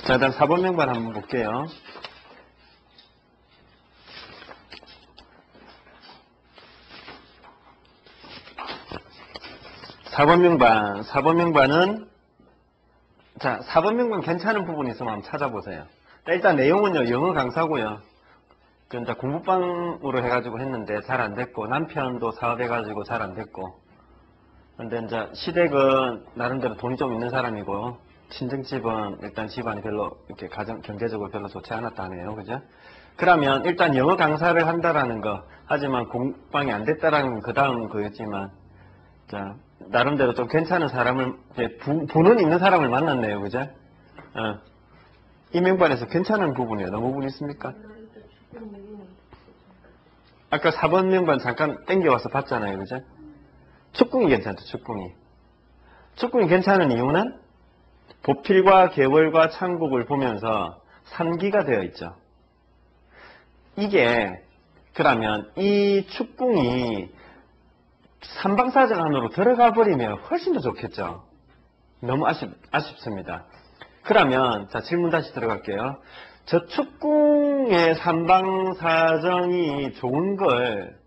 자, 다음 4번 명반 한번 볼게요. (4번) 명반. 4번 명반은, 자, 4번 명반 괜찮은 부분이 있으면 한번 찾아보세요. 일단 내용은요, 영어 강사고요. 이제 공부방으로 해가지고 했는데 잘 안 됐고, 남편도 사업해가지고 잘 안 됐고, 근데 이제 시댁은 나름대로 돈이 좀 있는 사람이고, 친정집은 일단 집안이 별로 이렇게 경제적으로 별로 좋지 않았다 하네요. 그죠? 그러면 일단 영어 강사를 한다라는 거, 하지만 공부방이 안 됐다라는 건 그 다음 거였지만, 자, 나름대로 좀 괜찮은 사람을, 부는 있는 사람을 만났네요. 그죠? 이 명반에서 괜찮은 부분이에요. 어느 부분이 있습니까? 아까 4번 명반 잠깐 땡겨와서 봤잖아요. 그죠? 축궁이 괜찮죠. 축궁이. 축궁이 괜찮은 이유는 보필과 개월과 창국을 보면서 3기가 되어 있죠. 이게 그러면 이 축궁이 삼방사정 안으로 들어가 버리면 훨씬 더 좋겠죠. 너무 아쉽습니다. 그러면 자, 질문 다시 들어갈게요. 저 축궁의 삼방사정이 좋은 걸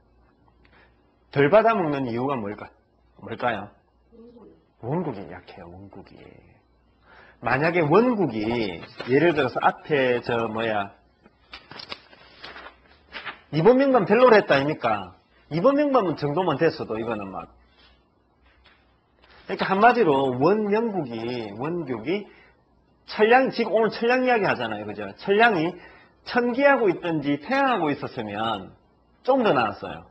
덜 받아먹는 이유가 뭘까요? 원국이 약해요. 원국이. 만약에 원국이 예를 들어서 앞에 2번 명반 별로로 했다 아닙니까? 2번 명반 정도만 됐어도 이거는 막, 그러니까 한마디로 원국이 천량, 지금 오늘 천량 이야기 하잖아요. 그죠? 천량이 천기하고 있든지 태양하고 있었으면 좀 더 나았어요.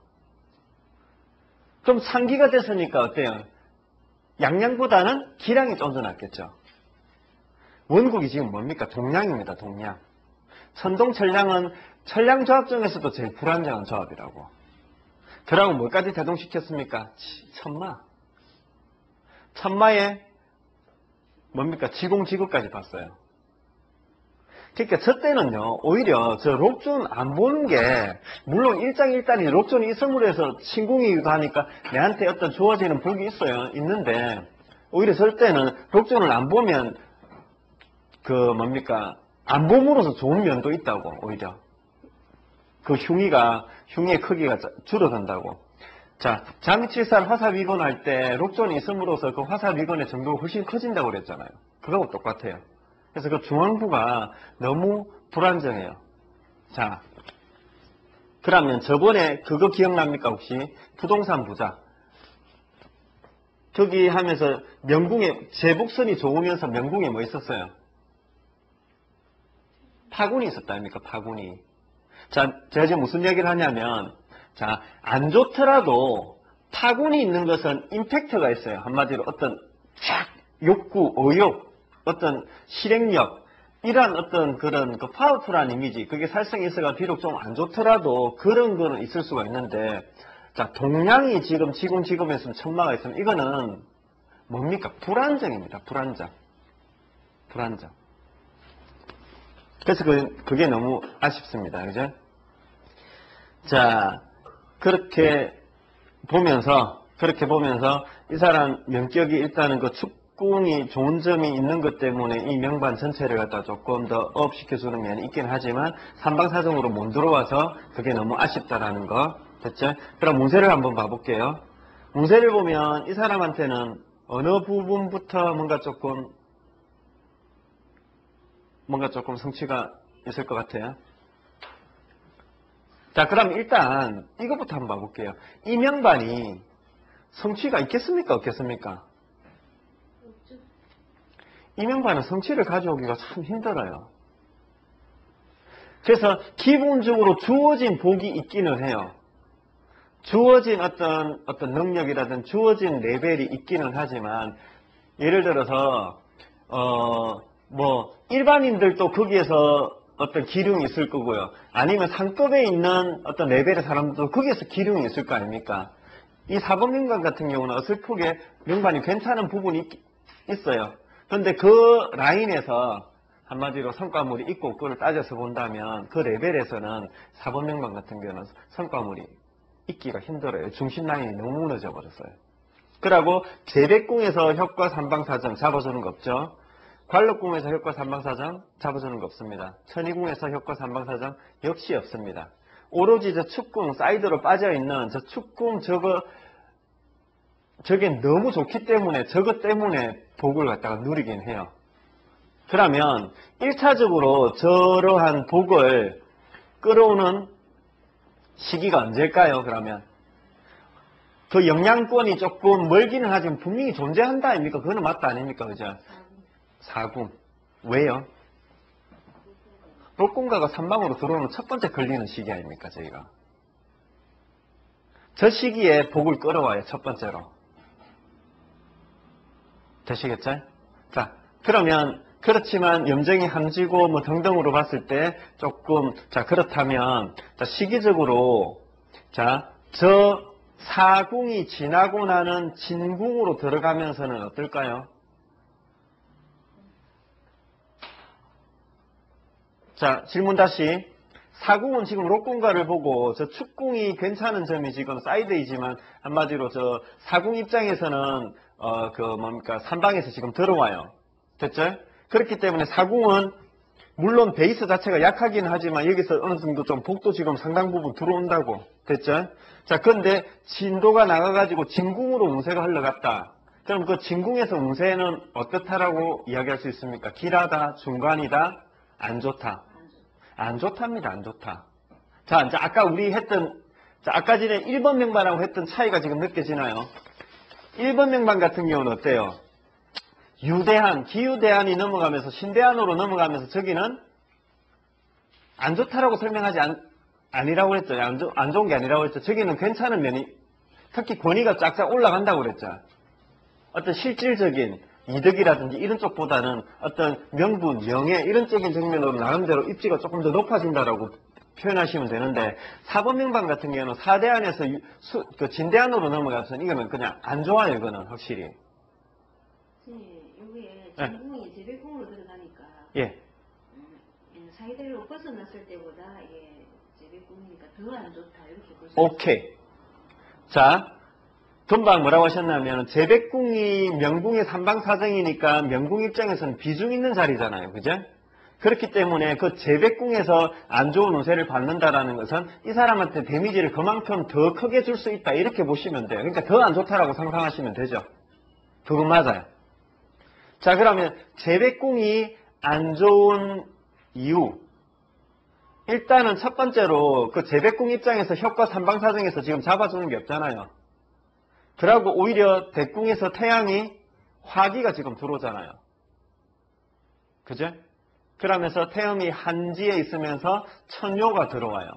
그럼 상기가 됐으니까 어때요? 양량보다는 기량이 좀 더 낫겠죠. 원국이 지금 뭡니까? 동량입니다. 동량. 천동천량은 천량 조합 중에서도 제일 불안정한 조합이라고. 그러고 뭘까지 대동시켰습니까? 천마에 뭡니까? 지공지구까지 봤어요. 그러니까 저 때는요, 오히려 저 록존 안 보는 게, 물론 일장일단이 록존이 있음으로 해서 신궁이기도 하니까 내한테 어떤 주어지는 복이 있는데, 오히려 저 때는 록존을 안 보면, 안 봄으로써 좋은 면도 있다고, 오히려. 그 흉의 크기가 줄어든다고. 자, 잠이칠살 화사위건 할 때 록존이 있음으로써 그 화사위건의 정도가 훨씬 커진다고 그랬잖아요. 그거하고 똑같아요. 그래서 그 중앙부가 너무 불안정해요. 자, 그러면 저번에 그거 기억납니까 혹시? 부동산 부자. 저기 하면서 명궁에 제복선이 좋으면서 명궁에 뭐 있었어요? 파군이 있었다 아닙니까? 파군이. 자, 제가 지금 무슨 얘기를 하냐면, 자, 안 좋더라도 파군이 있는 것은 임팩트가 있어요. 한마디로 어떤 욕구, 의욕, 어떤 실행력, 이러한 어떤 그런 그 파워풀한 이미지, 그게 살성이 있어가 비록 좀 안 좋더라도 그런 거는 있을 수가 있는데, 자, 동량이 지금 지금에서 천마가 있으면 이거는 뭡니까? 불안정입니다. 불안정. 그래서 그게 너무 아쉽습니다. 그죠? 자, 그렇게 보면서 이 사람 명격이 일단은 그 축궁이 좋은 점이 있는 것 때문에 이 명반 전체를 갖다 조금 더 업시켜주는 면이 있긴 하지만 삼방사정으로 못 들어와서 그게 너무 아쉽다라는 거. 됐죠? 그럼 문세를 한번 봐볼게요. 문세를 보면 이 사람한테는 어느 부분부터 뭔가 조금 성취가 있을 것 같아요. 자, 그럼 일단 이것부터 한번 봐볼게요. 이 명반이 성취가 있겠습니까? 없겠습니까? 이 명반은 성취를 가져오기가 참 힘들어요. 그래서 기본적으로 주어진 복이 있기는 해요. 주어진 어떤 능력이라든 주어진 레벨이 있기는 하지만, 예를 들어서 일반인들도 거기에서 어떤 기륭이 있을 거고요. 아니면 상급에 있는 어떤 레벨의 사람들도 거기에서 기륭이 있을 거 아닙니까? 이 4번 명반 같은 경우는 어설프게 명반이 괜찮은 부분이 있어요. 그런데 그 라인에서 한마디로 성과물이 있고 그걸 따져서 본다면 그 레벨에서는 4번 명반 같은 경우는 성과물이 있기가 힘들어요. 중심 라인이 너무 무너져 버렸어요. 그러고 재백궁에서 혁과 삼방사정 잡아주는 거 없죠. 관록궁에서 효과 삼방사정 잡아주는 거 없습니다. 천희궁에서 효과 삼방사정 역시 없습니다. 오로지 저 축궁 사이드로 빠져있는 저 축궁 저게 너무 좋기 때문에 저것 때문에 복을 갖다가 누리긴 해요. 그러면 1차적으로 저러한 복을 끌어오는 시기가 언제일까요? 그러면 그 영양권이 조금 멀기는 하지만 분명히 존재한다 아닙니까? 그거는 맞다 아닙니까? 그죠? 사궁. 왜요?禄궁가가 삼방으로 들어오는 첫 번째 걸리는 시기 아닙니까? 저희가 저 시기에 복을 끌어와요. 첫 번째로. 되시겠죠? 자, 그러면 그렇지만 염정이 함지고 뭐 등등으로 봤을 때 조금 자 그렇다면 자 시기적으로 자 저 사궁이 지나고 나는 진궁으로 들어가면서는 어떨까요? 자 질문 다시. 사궁은 지금禄궁가를 보고 저 축궁이 괜찮은 점이 지금 사이드이지만 한마디로 저 사궁 입장에서는 뭡니까 삼방에서 지금 들어와요. 됐죠? 그렇기 때문에 사궁은 물론 베이스 자체가 약하긴 하지만 여기서 어느 정도 좀 복도 지금 상당 부분 들어온다고. 됐죠? 자, 그런데 진도가 나가가지고 진궁으로 운세가 흘러갔다. 그럼 그 진궁에서 운세는 어떻다라고 이야기할 수 있습니까? 길하다, 중간이다, 안 좋다. 안 좋답니다. 안 좋다. 자, 이제 아까 우리 했던, 자, 아까 전에 1번 명반하고 했던 차이가 지금 느껴지나요? 1번 명반 같은 경우는 어때요? 유대한, 기유대한이 넘어가면서 신대한으로 넘어가면서 저기는 안 좋다라고 설명하지 아니라고 했죠. 안 좋은 게 아니라고 했죠. 저기는 괜찮은 면이, 특히 권위가 쫙쫙 올라간다고 그랬죠. 어떤 실질적인 이득이라든지 이런 쪽보다는 어떤 명분, 명예 이런 쪽인 측면으로 나름대로 입지가 조금 더 높아진다라고 표현하시면 되는데 4번 명반 같은 경우는 사대안에서 그 진대안으로 넘어가서는 이거는 그냥 안 좋아요. 이거는 확실히. 여기에 진궁이 제백궁으로 들어가니까 예. 사이드로 벗어났을 때보다 이게 제백궁이니까 더 안 좋다 이렇게 볼 수 있어요. 오케이. 자, 금방 뭐라고 하셨냐면 제백궁이 명궁의 삼방사정이니까 명궁 입장에서는 비중 있는 자리잖아요. 그죠? 그렇기 때문에 그 제백궁에서 안 좋은 운세를 받는다라는 것은 이 사람한테 데미지를 그만큼 더 크게 줄 수 있다 이렇게 보시면 돼요. 그러니까 더 안 좋다라고 상상하시면 되죠. 그건 맞아요. 자, 그러면 제백궁이 안 좋은 이유. 일단은 첫 번째로 그 제백궁 입장에서 효과 삼방사정에서 지금 잡아주는 게 없잖아요. 그러고 오히려 대궁에서 태양이 화기가 지금 들어오잖아요. 그죠? 그러면서 태음이 한지에 있으면서 천요가 들어와요.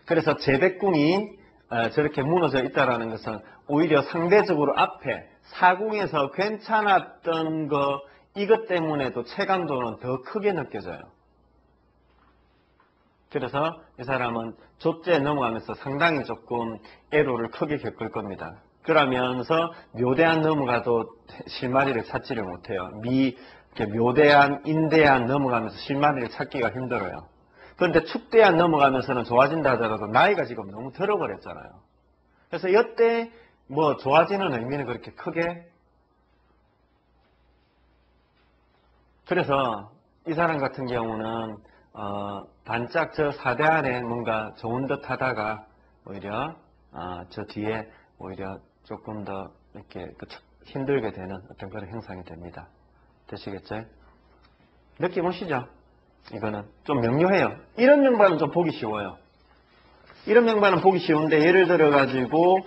그래서 제백궁이 저렇게 무너져 있다는 것은 오히려 상대적으로 앞에 사궁에서 괜찮았던 거 이것 때문에도 체감도는 더 크게 느껴져요. 그래서 이 사람은 족제에 넘어가면서 상당히 조금 애로를 크게 겪을 겁니다. 그러면서 묘대안 넘어가도 실마리를 찾지를 못해요. 묘대안, 인대안 넘어가면서 실마리를 찾기가 힘들어요. 그런데 축대안 넘어가면서는 좋아진다 하더라도 나이가 지금 너무 들어버렸잖아요. 그래서 이때 뭐 좋아지는 의미는 그렇게 크게. 그래서 이 사람 같은 경우는 반짝 저 사대안에 뭔가 좋은 듯 하다가 오히려 저 뒤에 오히려 조금 더 이렇게 힘들게 되는 어떤 그런 형상이 됩니다. 되시겠죠? 느낌 오시죠? 이거는 좀 명료해요. 이런 명반은 좀 보기 쉬워요. 이런 명반은 보기 쉬운데 예를 들어 가지고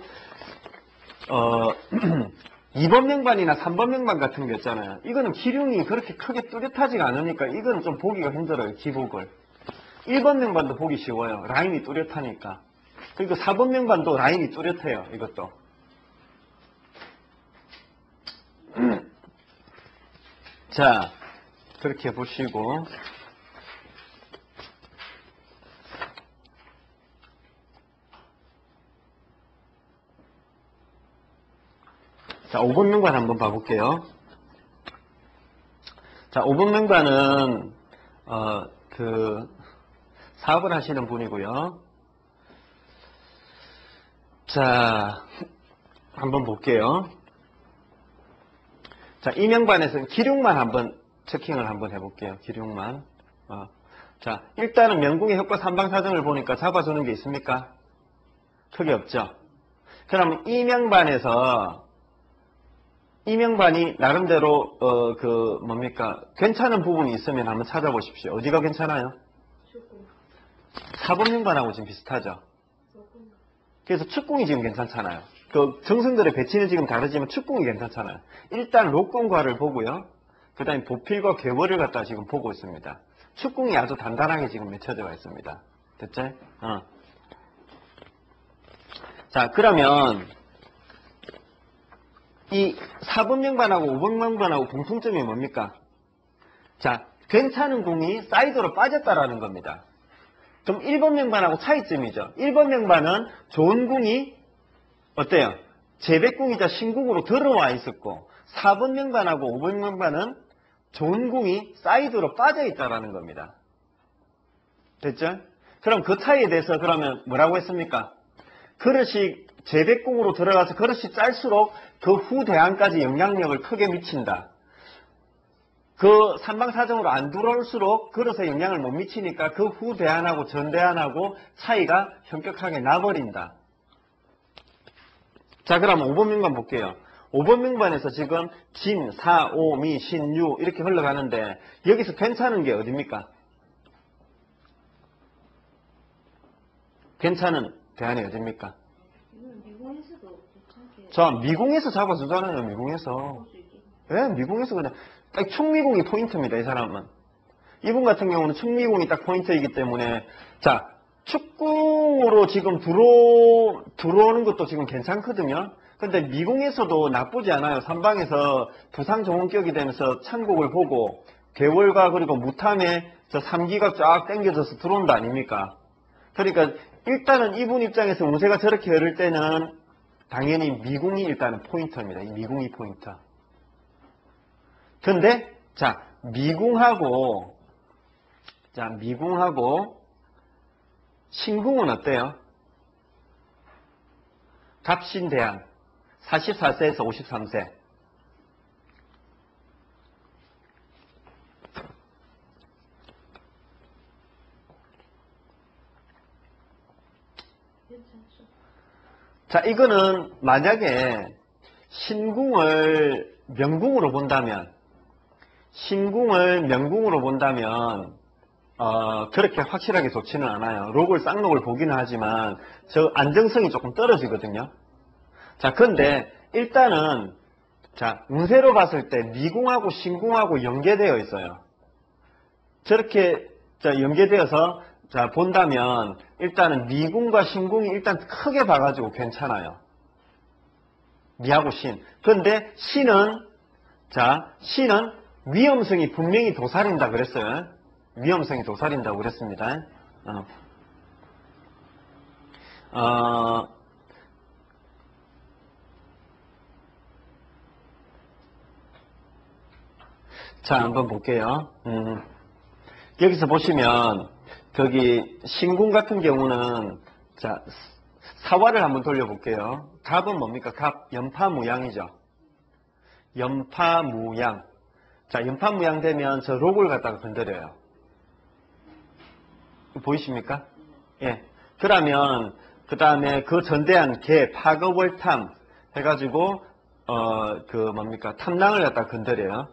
2번 명반이나 3번 명반 같은 게 있잖아요. 이거는 기륭이 그렇게 크게 뚜렷하지가 않으니까 이거는 좀 보기가 힘들어요. 기복을. 1번 명반도 보기 쉬워요. 라인이 뚜렷하니까. 그리고 4번 명반도 라인이 뚜렷해요. 이것도. 자, 그렇게 보시고 자, 5번 명반 한번 봐볼게요. 자, 5번 명반은 사업을 하시는 분이고요. 자, 한번 볼게요. 자, 이명반에서는 기륭만 한번 체킹을 한번 해볼게요. 기륭만. 자, 일단은 명궁의 효과 삼방사정을 보니까 잡아주는 게 있습니까? 크게 없죠. 그럼 이명반이 나름대로 괜찮은 부분이 있으면 한번 찾아보십시오. 어디가 괜찮아요? 사범명반하고 지금 비슷하죠. 그래서 축궁이 지금 괜찮잖아요. 그 정승들의 배치는 지금 다르지만 축궁이 괜찮잖아요. 일단 록궁과를 보고요. 그 다음에 보필과 괴월을 갖다 지금 보고 있습니다. 축궁이 아주 단단하게 지금 맺혀져 있습니다. 됐죠? 자, 그러면 이 4번명반하고 5번명반하고 공통점이 뭡니까? 자, 괜찮은 궁이 사이드로 빠졌다라는 겁니다. 그럼 1번명반하고 차이점이죠. 1번명반은 좋은 궁이 어때요? 재백궁이자 신궁으로 들어와 있었고 4번명반하고 5번명반은 좋은 궁이 사이드로 빠져 있다라는 겁니다. 됐죠? 그럼 그 차이에 대해서 그러면 뭐라고 했습니까? 그릇이 재백궁으로 들어가서 그릇이 짤수록 그 후대안까지 영향력을 크게 미친다. 그 삼방사정으로 안 들어올수록 그릇에 영향을 못 미치니까 그 후대안하고 전대안하고 차이가 현격하게 나버린다. 자, 그럼 5번 명반 볼게요. 5번 명반에서 지금 진, 사, 오, 미, 신, 유 이렇게 흘러가는데 여기서 괜찮은 게 어딥니까? 괜찮은 대안이 어딥니까? 미궁에서도 괜찮게 자, 미궁에서 잡아주잖아요. 미궁에서. 볼 수 있게. 예, 미궁에서 그냥 딱 충미궁이 포인트입니다. 이 사람은. 이분 같은 경우는 충미궁이 딱 포인트이기 때문에 자, 축궁으로 지금 들어오는 것도 지금 괜찮거든요. 근데 미궁에서도 나쁘지 않아요. 삼방에서 부상정원격이 되면서 천국을 보고 개월과 그리고 무탐에 저 삼기가 쫙 당겨져서 들어온다 아닙니까? 그러니까 일단은 이분 입장에서 운세가 저렇게 흐를 때는 당연히 미궁이 일단은 포인트입니다. 이 미궁이 포인트. 근데 자, 미궁하고 신궁은 어때요? 갑신대안 44세에서 53세. 괜찮죠. 자, 이거는 만약에 신궁을 명궁으로 본다면 그렇게 확실하게 좋지는 않아요. 록을 쌍록을 보기는 하지만 저 안정성이 조금 떨어지거든요. 자, 근데 일단은 자, 운세로 봤을 때 미궁하고 신궁하고 연계되어 있어요. 저렇게 연계되어서 자, 본다면 일단은 미궁과 신궁이 일단 크게 봐가지고 괜찮아요. 미하고 신. 근데 신은 위험성이 분명히 도살인다 그랬어요. 위험성이 도살인다고 그랬습니다. 자, 한번 볼게요. 여기서 보시면 거기 신궁 같은 경우는 자, 사화를 한번 돌려볼게요. 갑은 뭡니까? 갑, 연파무양이죠. 연파무양. 자, 연파무양 되면 저 록을 갖다가 건드려요. 보이십니까? 예. 그러면 그 다음에 그 전대한 개, 파거월탐 해가지고 탐랑을 갖다가 건드려요.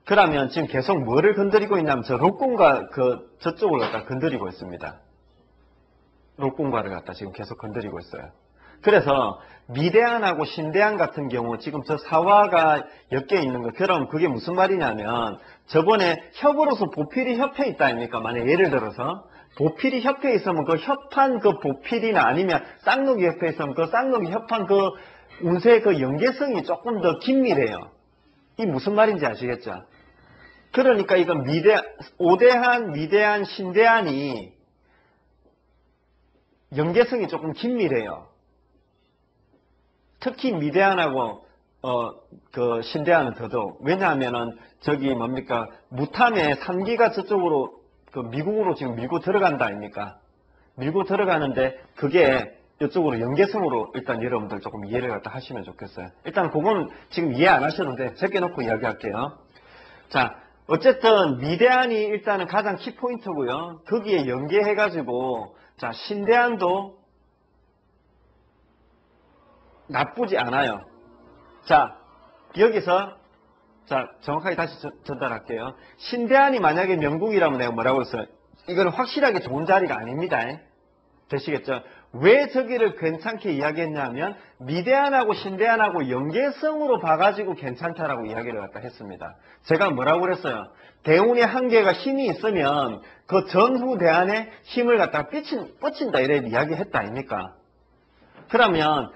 그러면 지금 계속 뭐를 건드리고 있냐면 저 록궁과 저쪽을 갖다 건드리고 있습니다. 록궁과를 갖다 지금 계속 건드리고 있어요. 그래서 미대안하고 신대안 같은 경우 지금 저 사화가 엮여 있는 거, 그럼 그게 무슨 말이냐면 저번에 협으로서 보필이 협해 있다 아닙니까? 만약 예를 들어서 보필이 협해 있으면 그 협한 그 보필이나 아니면 쌍록이 협해 있으면 그 쌍록이 협한 그 운세의 그 연계성이 조금 더 긴밀해요. 이 무슨 말인지 아시겠죠? 그러니까 이건 오대한, 미대한, 신대한이 연계성이 조금 긴밀해요. 특히 미대한하고 신대한은 더더욱. 왜냐하면은 무탐에 삼기가 저쪽으로 미국으로 지금 밀고 들어간다 아닙니까? 밀고 들어가는데 그게 이쪽으로 연계성으로 일단 여러분들 조금 이해를 갖다 하시면 좋겠어요. 일단 그건 지금 이해 안 하셔도 돼. 적게놓고 이야기할게요. 자, 어쨌든 미대안이 일단은 가장 키포인트고요. 거기에 연계해가지고 자, 신대안도 나쁘지 않아요. 자, 여기서 자, 정확하게 다시 전달할게요. 신대안이 만약에 명궁이라면 내가 뭐라고 했어요? 이거는 확실하게 좋은 자리가 아닙니다. 되시겠죠? 왜 저기를 괜찮게 이야기했냐면 미대안하고 신대안하고 연계성으로 봐가지고 괜찮다라고 이야기를 갖다 했습니다. 제가 뭐라고 그랬어요? 대운의 한계가 힘이 있으면 그 전후 대안에 힘을 갖다가 뻗친다 이래 이야기했다 아닙니까? 그러면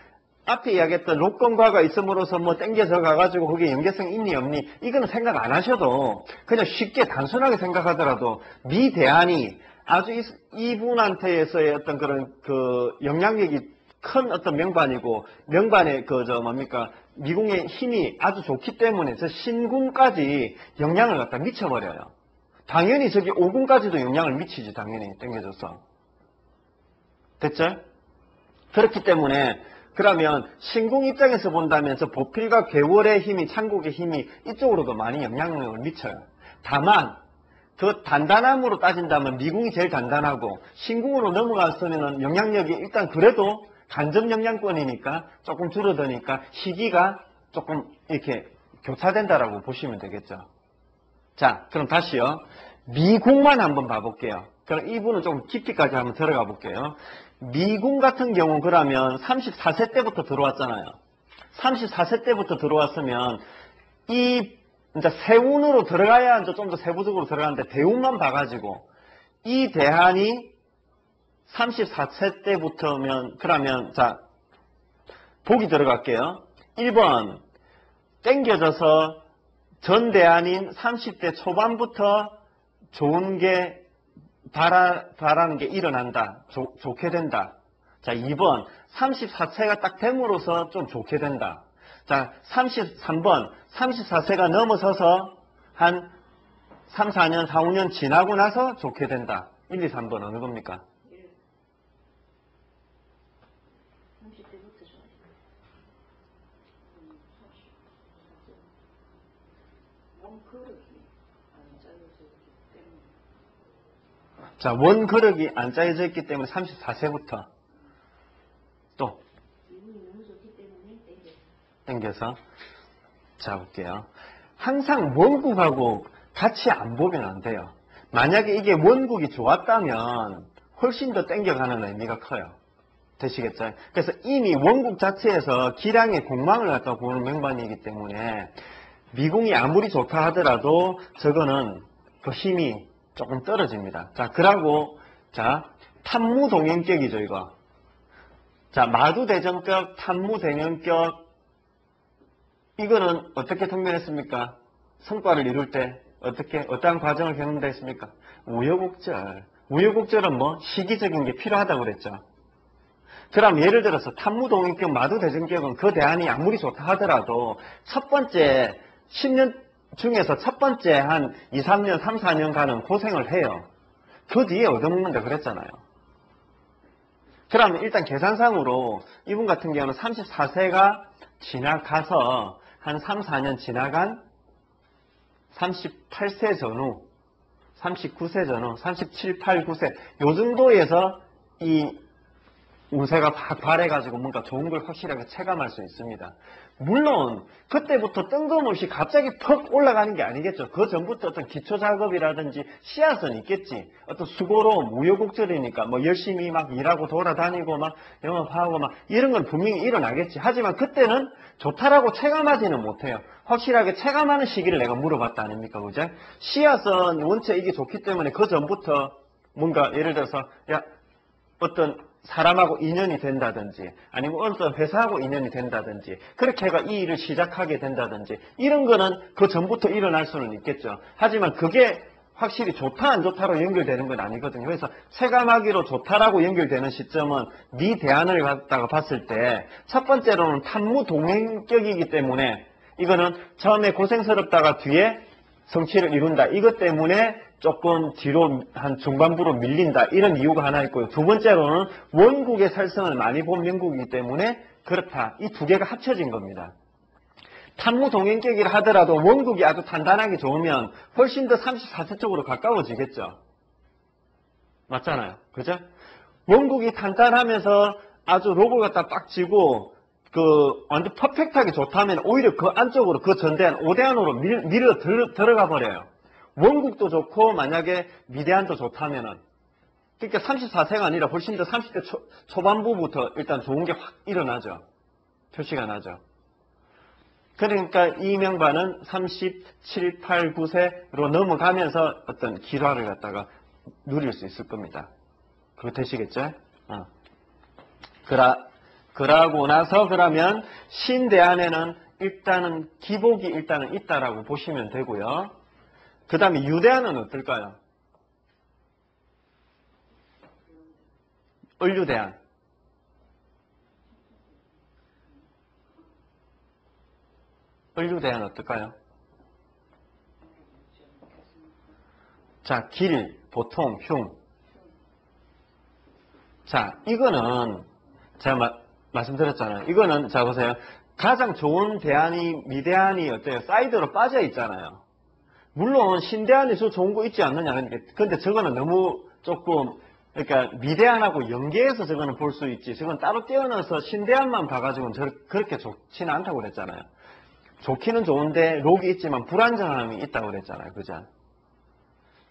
앞에 이야기했던 로건과가 있음으로써 뭐 땡겨져 가가지고 거기에 연계성 있니 없니 이거는 생각 안 하셔도 그냥 쉽게 단순하게 생각하더라도 미대안이 아주 이분한테에서의 어떤 그런 그 영향력이 큰 어떤 명반이고 명반의 미궁의 힘이 아주 좋기 때문에 저 신궁까지 영향을 갖다 미쳐버려요. 당연히 저기 오궁까지도 영향을 미치지 당연히 땡겨져서. 됐죠? 그렇기 때문에 그러면 신궁 입장에서 본다면 저 보필과 괴월의 힘이 창국의 힘이 이쪽으로도 많이 영향력을 미쳐요. 다만 그 단단함으로 따진다면 미궁이 제일 단단하고 신궁으로 넘어갔으면 영향력이 일단 그래도 간접 영향권이니까 조금 줄어드니까 시기가 조금 이렇게 교차된다라고 보시면 되겠죠. 자, 그럼 다시요. 미궁만 한번 봐볼게요. 그럼 이분은 조금 깊이까지 한번 들어가 볼게요. 미궁 같은 경우 그러면 34세 때부터 들어왔잖아요. 34세 때부터 들어왔으면 이 이제 세운으로 들어가야 이제 좀 더 세부적으로 들어가는데 대운만 봐가지고 이 대한이 34세 때부터면 그러면 자 보기 들어갈게요. 1번 땡겨져서 전 대한인 30대 초반부터 좋은 게 바라는 게 일어난다. 좋게 된다. 자 2번 34세가 딱 됨으로써 좀 좋게 된다. 자 33번 34세가 넘어서서 한 3, 4년, 4, 5년 지나고 나서 좋게 된다. 1, 2, 3번 어느 겁니까? 30대부터 좋아요. 원그릇이 안 짜여졌기 때문에. 자, 원그릇이 안 짜여져 있기 때문에 34세부터 또 기분이 너무 좋기 때문에 땡겨서 자 볼게요. 항상 원국하고 같이 안 보면 안 돼요. 만약에 이게 원국이 좋았다면 훨씬 더 땡겨가는 의미가 커요. 되시겠죠? 그래서 이미 원국 자체에서 기량의 공망을 갖다 보는 명반이기 때문에 미궁이 아무리 좋다 하더라도 저거는 그 힘이 조금 떨어집니다. 자, 그러고 자 탐무동행격이죠 이거. 자, 마두대전격, 탐무대전격 이거는 어떻게 통변했습니까? 성과를 이룰 때 어떠한 과정을 겪는다 했습니까? 우여곡절. 우여곡절은 뭐 시기적인 게 필요하다고 그랬죠. 그럼 예를 들어서 탐무동인격, 마두대전격은 그 대안이 아무리 좋다 하더라도 첫 번째 10년 중에서 첫 번째 한 2, 3년, 3, 4년간은 고생을 해요. 그 뒤에 얻어먹는다 그랬잖아요. 그러면 일단 계산상으로 이분 같은 경우는 34세가 지나가서 한 3, 4년 지나간 38세 전후, 39세 전후, 37, 8, 9세 요 정도에서 이 운세가 확 발해가지고 뭔가 좋은 걸 확실하게 체감할 수 있습니다. 물론 그때부터 뜬금없이 갑자기 퍽 올라가는 게 아니겠죠. 그 전부터 어떤 기초 작업이라든지 씨앗은 있겠지. 어떤 수고로 무효곡절이니까 뭐 열심히 막 일하고 돌아다니고 막 영업하고 막 이런 건 분명히 일어나겠지. 하지만 그때는 좋다라고 체감하지는 못해요. 확실하게 체감하는 시기를 내가 물어봤다 아닙니까, 그죠? 씨앗은 원체 이게 좋기 때문에 그 전부터 뭔가 예를 들어서 야 어떤 사람하고 인연이 된다든지 아니면 어떤 회사하고 인연이 된다든지 그렇게 해가 이 일을 시작하게 된다든지 이런 거는 그 전부터 일어날 수는 있겠죠. 하지만 그게 확실히 좋다 안 좋다로 연결되는 건 아니거든요. 그래서 체감하기로 좋다라고 연결되는 시점은 네 대안을 갖다가 봤을 때 첫 번째로는 탐무동행격이기 때문에 이거는 처음에 고생스럽다가 뒤에 성취를 이룬다. 이것 때문에 조금 뒤로 한 중반부로 밀린다. 이런 이유가 하나 있고요. 두 번째로는 원국의 살성을 많이 본 명국이기 때문에 그렇다. 이 두 개가 합쳐진 겁니다. 탐무 동행격이라 하더라도 원국이 아주 단단하게 좋으면 훨씬 더 34세 쪽으로 가까워지겠죠. 맞잖아요. 그죠? 원국이 단단하면서 아주 로고를 갖다 빡 쥐고 완전 퍼펙트하게 좋다면 오히려 그 안쪽으로 그 전대한 오대안으로 밀어 들어가 버려요. 원국도 좋고 만약에 미대안도 좋다면은 그러니까 34세가 아니라 훨씬 더 30대 초반부부터 일단 좋은 게 확 일어나죠. 표시가 나죠. 그러니까 이 명반은 37, 8, 9세로 넘어가면서 어떤 기화를 갖다가 누릴 수 있을 겁니다. 그거 되시겠죠? 그러고 나서 그러면 신대안에는 일단은 기복이 일단은 있다라고 보시면 되고요. 그 다음에 유대안은 어떨까요? 을유대안. 을유대안 어떨까요? 자, 길, 보통, 흉. 자, 이거는 제가 말씀드렸잖아요. 이거는 자 보세요. 가장 좋은 대안이 미대안이 어때요? 사이드로 빠져 있잖아요. 물론 신대안이 저 좋은 거 있지 않느냐. 근데 저거는 너무 조금 그러니까 미대안하고 연계해서 저거는 볼 수 있지. 저건 따로 떼어넣어서 신대안만 봐가지고는 그렇게 좋지는 않다고 그랬잖아요. 좋기는 좋은데 록이 있지만 불안정함이 있다고 그랬잖아요. 그죠?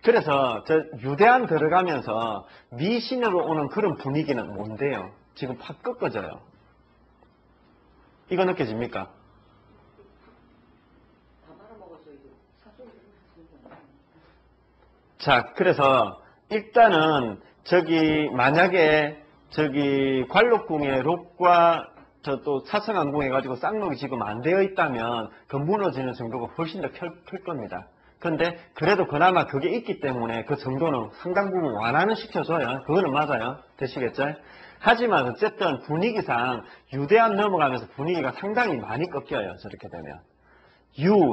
그래서 저 유대안 들어가면서 미신으로 오는 그런 분위기는 뭔데요? 지금 확 꺾어져요. 이거 느껴집니까? 자, 그래서 일단은 만약에 관록궁의 록과 저 또 사성안궁 해가지고 쌍록이 지금 안 되어 있다면 그 무너지는 정도가 훨씬 더 클 겁니다. 근데 그래도 그나마 그게 있기 때문에 그 정도는 상당 부분 완화는 시켜줘요. 그거는 맞아요. 되시겠죠? 하지만 어쨌든 분위기상 유대안 넘어가면서 분위기가 상당히 많이 꺾여요. 저렇게 되면.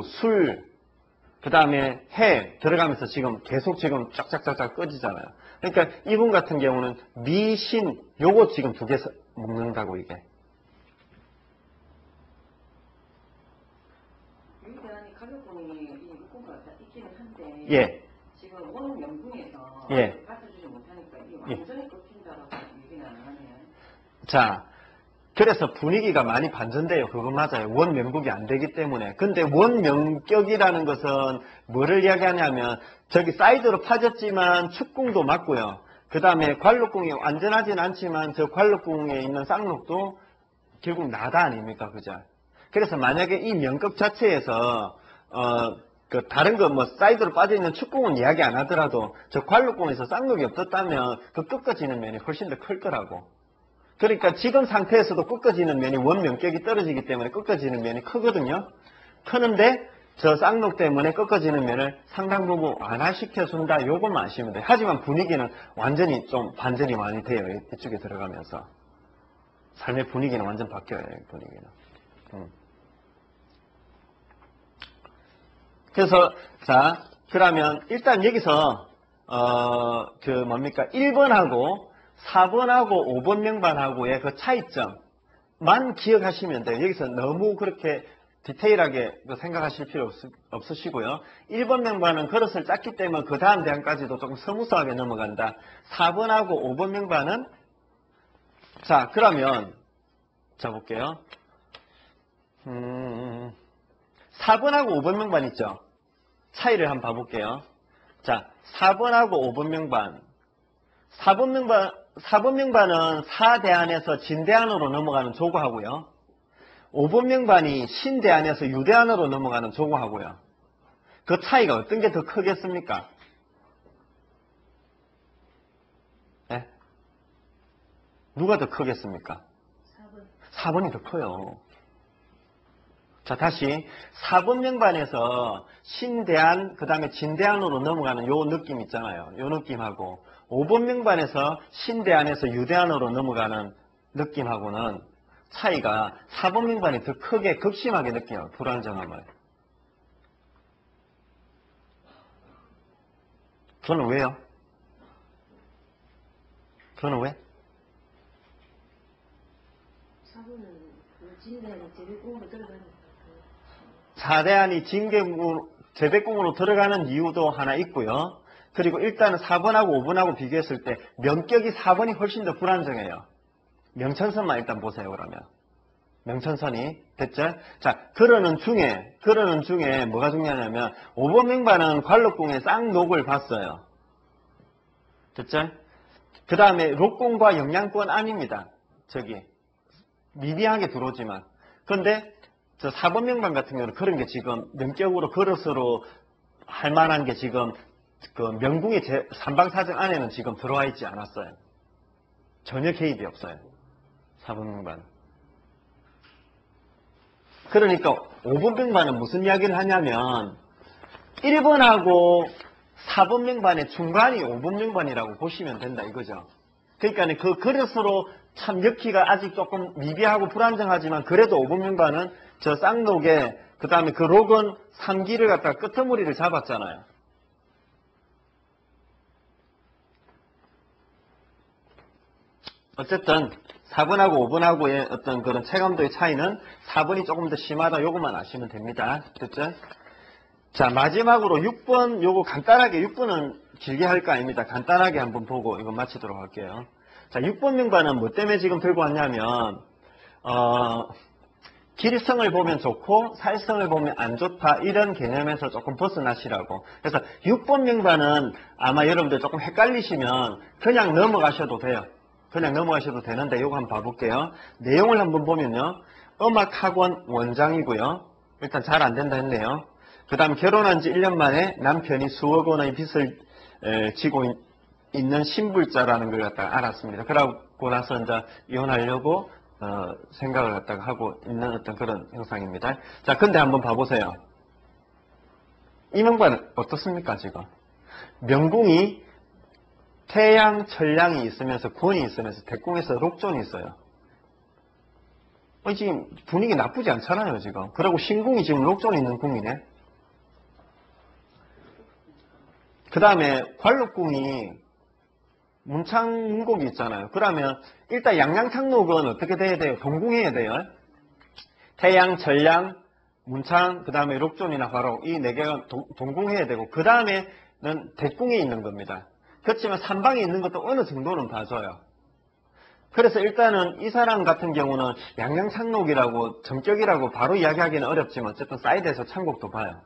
술, 그 다음에 해 들어가면서 지금 계속 지금 쫙쫙쫙쫙 꺼지잖아요. 그러니까 이분 같은 경우는 미신, 요거 지금 두 개 먹는다고 이게. 유대안이 가격분이 이 육군가 있기는 한데 예. 지금 원명궁에서 예. 갖춰주지 못하니까 이 완전히 꺾인다라고 얘기는 안 하네요. 자, 그래서 분위기가 많이 반전돼요. 그거 맞아요. 원명국이 안 되기 때문에. 근데 원명격이라는 것은 뭐를 이야기하냐면 저기 사이드로 파졌지만 축궁도 맞고요. 그 다음에 관록궁이 완전하진 않지만 저 관록궁에 있는 쌍록도 결국 나다 아닙니까? 그죠? 그래서 만약에 이 명격 자체에서 다른 거 뭐 사이드로 빠져있는 축궁은 이야기 안 하더라도 저 관록궁에서 쌍록이 없었다면 그 꺾어지는 면이 훨씬 더 클 거라고. 그러니까 지금 상태에서도 꺾어지는 면이 원명격이 떨어지기 때문에 꺾어지는 면이 크거든요. 크는데 저 쌍록 때문에 꺾어지는 면을 상당 부분 완화시켜준다. 요것만 아시면 돼요. 하지만 분위기는 완전히 좀 반전이 많이 돼요. 이쪽에 들어가면서. 삶의 분위기는 완전 바뀌어요. 분위기는. 그래서 자 그러면 일단 여기서 1번하고 4번하고 5번 명반하고의 그 차이점만 기억하시면 돼요. 여기서 너무 그렇게 디테일하게 생각하실 필요 없으시고요. 1번 명반은 그릇을 짰기 때문에 그 다음 대안까지도 조금 스무스하게 넘어간다. 4번하고 5번 명반은 자 그러면 자 볼게요. 4번하고 5번 명반 있죠? 차이를 한번 봐볼게요. 자 4번하고 5번 명반 4번 명반은 사대안에서 진대안으로 넘어가는 조고하고요. 5번 명반이 신대안에서 유대안으로 넘어가는 조고하고요. 그 차이가 어떤 게 더 크겠습니까? 네? 누가 더 크겠습니까? 4번이 더 커요. 자 다시 4번 명반에서 신대안 그 다음에 진대안으로 넘어가는 요 느낌 있잖아요. 요 느낌하고 5번 명반에서 신대안에서 유대안으로 넘어가는 느낌하고는 차이가 4번 명반이 더 크게 극심하게 느껴요. 불안정함을. 그거는 왜요? 그거는 왜? 4번은 그 진대는 제비꿈으로 들어가니까. 4대안이 제대꿈으로 들어가는 이유도 하나 있고요. 그리고 일단은 4번하고 5번하고 비교했을 때 명격이 4번이 훨씬 더 불안정해요. 명천선만 일단 보세요, 그러면. 명천선이. 됐죠? 자, 그러는 중에 뭐가 중요하냐면 5번 명반은 관록궁의 쌍록을 봤어요. 됐죠? 그 다음에 록궁과 영양권 아닙니다. 저기 미비하게 들어오지만. 그런데 저 4번 명반 같은 경우는 그런 게 지금 명격으로 그릇으로 할 만한 게 지금 그 명궁의 삼방사정 안에는 지금 들어와 있지 않았어요. 전혀 개입이 없어요. 4번 명반. 그러니까 5번 명반은 무슨 이야기를 하냐면 1번하고 4번 명반의 중간이 5번 명반이라고 보시면 된다 이거죠. 그러니까 그 그릇으로 참 엮기가 아직 조금 미비하고 불안정하지만 그래도 5번 명반은 저 쌍록에 그 다음에 그 록은 3기를 갖다가 끄트머리를 잡았잖아요. 어쨌든 4번하고 5번하고의 어떤 그런 체감도의 차이는 4번이 조금 더 심하다 요것만 아시면 됩니다. 됐죠? 자, 마지막으로 6번 요거 간단하게 6번은 길게 할 거 아닙니다. 간단하게 한번 보고 이거 마치도록 할게요. 자, 6번 명반은 뭐 때문에 지금 들고 왔냐면 길성을 보면 좋고 살성을 보면 안 좋다 이런 개념에서 조금 벗어나시라고. 그래서 6번 명반은 아마 여러분들 조금 헷갈리시면 그냥 넘어가셔도 돼요. 그냥 넘어가셔도 되는데 이거 한번 봐볼게요. 내용을 한번 보면요. 음악학원 원장이고요. 일단 잘 안 된다 했네요. 그 다음 결혼한 지 1년 만에 남편이 수억 원의 빚을 지고 있는 신불자라는 걸 갖다가 알았습니다. 그러고 나서 이제 이혼하려고 생각을 갖다가 하고 있는 어떤 그런 형상입니다. 자, 근데 한번 봐보세요. 이 명반은 어떻습니까, 지금? 명궁이 태양, 천량이 있으면서 권이 있으면서 대궁에서 록존이 있어요. 지금 분위기 나쁘지 않잖아요, 지금. 그리고 신궁이 지금 록존이 있는 궁이네. 그 다음에 관록궁이 문창문곡이 있잖아요. 그러면 일단 양양창록은 어떻게 돼야 돼요? 동궁해야 돼요. 태양, 전량, 문창, 그 다음에 록존이나 화록 이 네 개가 동궁해야 되고 그 다음에는 대궁에 있는 겁니다. 그렇지만 삼방에 있는 것도 어느 정도는 봐줘요. 그래서 일단은 이 사람 같은 경우는 양양창록이라고 정격이라고 바로 이야기하기는 어렵지만 어쨌든 사이드에서 창곡도 봐요.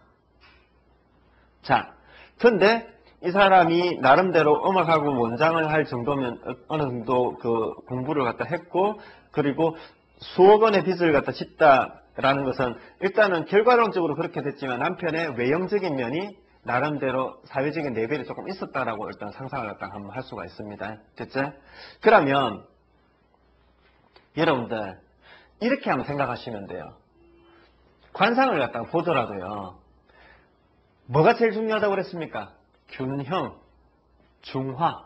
자, 근데 이 사람이 나름대로 음악학원 원장을 할 정도면 어느 정도 그 공부를 갖다 했고 그리고 수억 원의 빚을 갖다 짓다라는 것은 일단은 결과론적으로 그렇게 됐지만 남편의 외형적인 면이 나름대로 사회적인 레벨이 조금 있었다라고 일단 상상을 갖다 한번 할 수가 있습니다. 됐죠? 그러면 여러분들 이렇게 한번 생각하시면 돼요. 관상을 갖다가 보더라도요. 뭐가 제일 중요하다고 그랬습니까? 균형, 중화,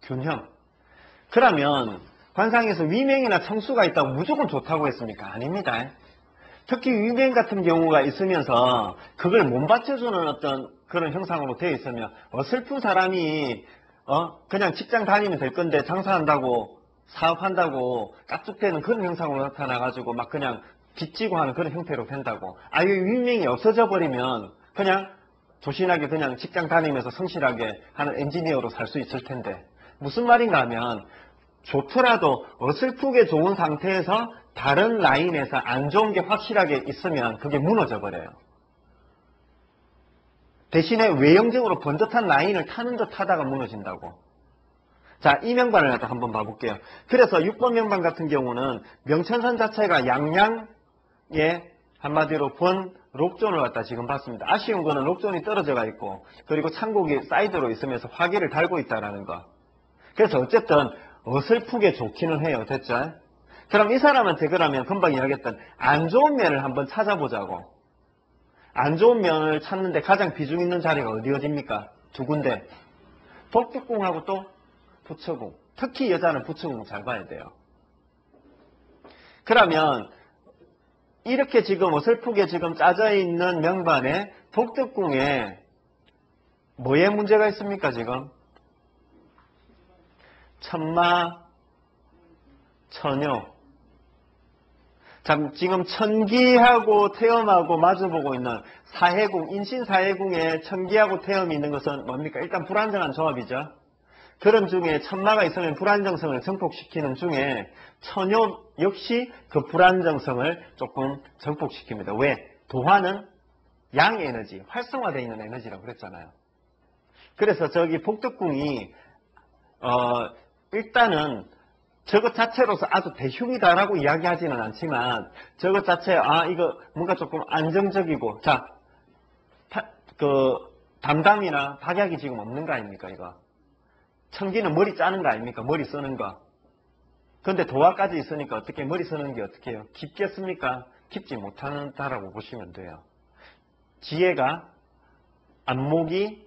균형. 그러면 관상에서 위맹이나 청수가 있다고 무조건 좋다고 했습니까? 아닙니다. 특히 위맹 같은 경우가 있으면서 그걸 못 받쳐주는 어떤 그런 형상으로 되어 있으면 슬픈 사람이 그냥 직장 다니면 될 건데 장사한다고 사업한다고 깍죽대는 그런 형상으로 나타나가지고 막 그냥 빚지고 하는 그런 형태로 된다고. 아예 위맹이 없어져 버리면 그냥 조신하게 그냥 직장 다니면서 성실하게 하는 엔지니어로 살 수 있을 텐데 무슨 말인가 하면 좋더라도 어설프게 좋은 상태에서 다른 라인에서 안 좋은 게 확실하게 있으면 그게 무너져 버려요. 대신에 외형적으로 번듯한 라인을 타는 듯 하다가 무너진다고. 자, 이 명반을 갖다 한번 봐볼게요. 그래서 6번 명반 같은 경우는 명천선 자체가 양양에 한마디로 번 록존을 갖다 지금 봤습니다. 아쉬운 거는 록존이 떨어져가 있고 그리고 창곡이 사이드로 있으면서 화기를 달고 있다는 거. 그래서 어쨌든 어설프게 좋기는 해요. 됐죠? 그럼 이 사람한테 그러면 금방 이야기했던 안 좋은 면을 한번 찾아보자고. 안 좋은 면을 찾는데 가장 비중 있는 자리가 어디입니까? 두 군데. 복덕궁하고 또 부처궁. 특히 여자는 부처궁 잘 봐야 돼요. 그러면 이렇게 지금 어설프게 지금 짜져 있는 명반에 복덕궁에 뭐에 문제가 있습니까, 지금? 천마, 천요. 참, 지금 천기하고 태음하고 마주보고 있는 사해궁, 인신사해궁에 천기하고 태음이 있는 것은 뭡니까? 일단 불안정한 조합이죠. 그런 중에 천마가 있으면 불안정성을 증폭시키는 중에 천요 역시 그 불안정성을 조금 증폭시킵니다. 왜? 도화는 양의 에너지, 활성화되어 있는 에너지라고 그랬잖아요. 그래서 저기 복덕궁이 일단은 저것 자체로서 아주 대흉이다라고 이야기하지는 않지만 저것 자체 이거 뭔가 조금 안정적이고 담담이나 박약이 지금 없는 거 아닙니까 이거. 천기는 머리 짜는 거 아닙니까? 머리 쓰는 거. 근데 도화까지 있으니까 어떻게 머리 쓰는 게 어떻게 해요? 깊겠습니까? 깊지 못한다라고 보시면 돼요. 지혜가 안목이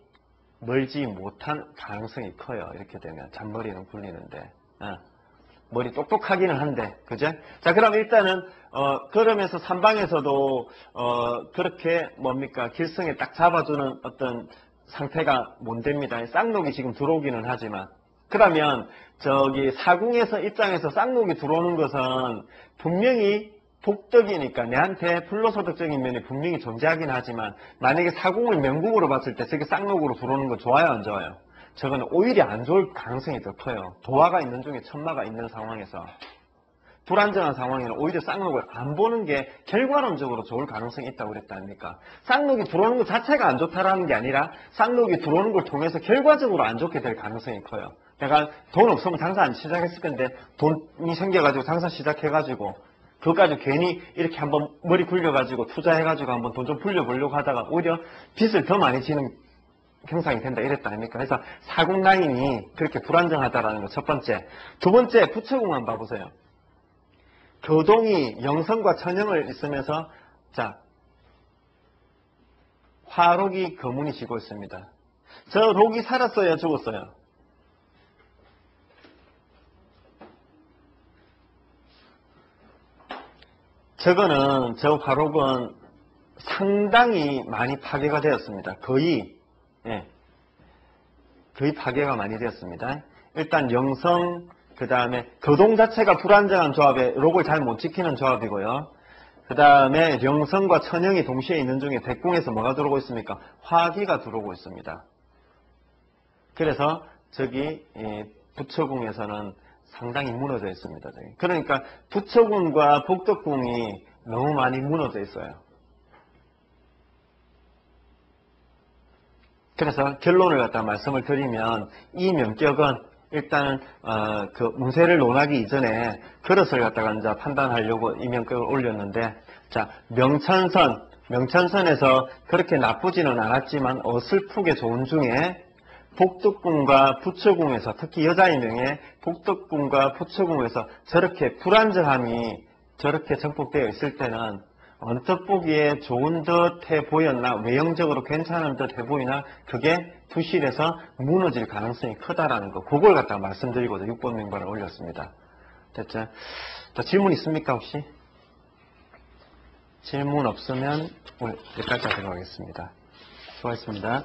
멀지 못한 가능성이 커요. 이렇게 되면 잔머리는 굴리는데 머리 똑똑하기는 한데 그죠? 자 그럼 일단은 그러면서 삼방에서도 그렇게 뭡니까 길성에 딱 잡아주는 어떤 상태가 못 됩니다. 쌍록이 지금 들어오기는 하지만 그러면 저기 사궁에서 입장에서 쌍록이 들어오는 것은 분명히 복덕이니까 내한테 불로소득적인 면이 분명히 존재하긴 하지만 만약에 사궁을 명국으로 봤을 때 저게 쌍록으로 들어오는 건 좋아요 안 좋아요? 저건 오히려 안 좋을 가능성이 더 커요. 도화가 있는 중에 천마가 있는 상황에서 불안정한 상황에는 오히려 쌍록을 안 보는 게 결과론적으로 좋을 가능성이 있다고 그랬다 아닙니까? 쌍록이 들어오는 것 자체가 안 좋다라는 게 아니라 쌍록이 들어오는 걸 통해서 결과적으로 안 좋게 될 가능성이 커요. 내가 돈 없으면 장사 안 시작했을 건데 돈이 생겨가지고 장사 시작해가지고 그거 가지고 괜히 이렇게 한번 머리 굴려가지고 투자해가지고 한번 돈 좀 불려보려고 하다가 오히려 빚을 더 많이 지는 형상이 된다 이랬다 아닙니까? 그래서 사궁 라인이 그렇게 불안정하다라는 거 첫 번째. 두 번째 부처궁 한번 봐보세요. 교동이 영성과 천영을 있으면서 화록이 거문이 지고 있습니다. 저 록이 살았어요? 죽었어요? 저거는 저 화록은 상당히 많이 파괴가 되었습니다. 거의 파괴가 많이 되었습니다. 일단 영성 그 다음에 거동 자체가 불안정한 조합에 록을 잘 못 지키는 조합이고요. 그 다음에 영성과 천영이 동시에 있는 중에 백궁에서 뭐가 들어오고 있습니까? 화기가 들어오고 있습니다. 그래서 저기 부처궁에서는 상당히 무너져 있습니다. 그러니까 부처궁과 복덕궁이 너무 많이 무너져 있어요. 그래서 결론을 갖다 말씀을 드리면 이 명격은 일단은 그 문세를 논하기 이전에 그릇을 갖다가 이제 판단하려고 이 명격을 올렸는데 명천선에서 그렇게 나쁘지는 않았지만 어설프게 좋은 중에 복덕궁과 부처궁에서 특히 여자의 명에 복덕궁과 부처궁에서 저렇게 불안정함이 저렇게 정복되어 있을 때는 언뜻 보기에 좋은 듯해 보였나 외형적으로 괜찮은 듯해 보이나 그게 부실해서 무너질 가능성이 크다라는 거 그걸 갖다가 말씀드리고자 6번 명반을 올렸습니다. 됐죠? 자, 질문 있습니까 혹시? 질문 없으면 오늘 여기까지 하도록 하겠습니다. 수고하셨습니다.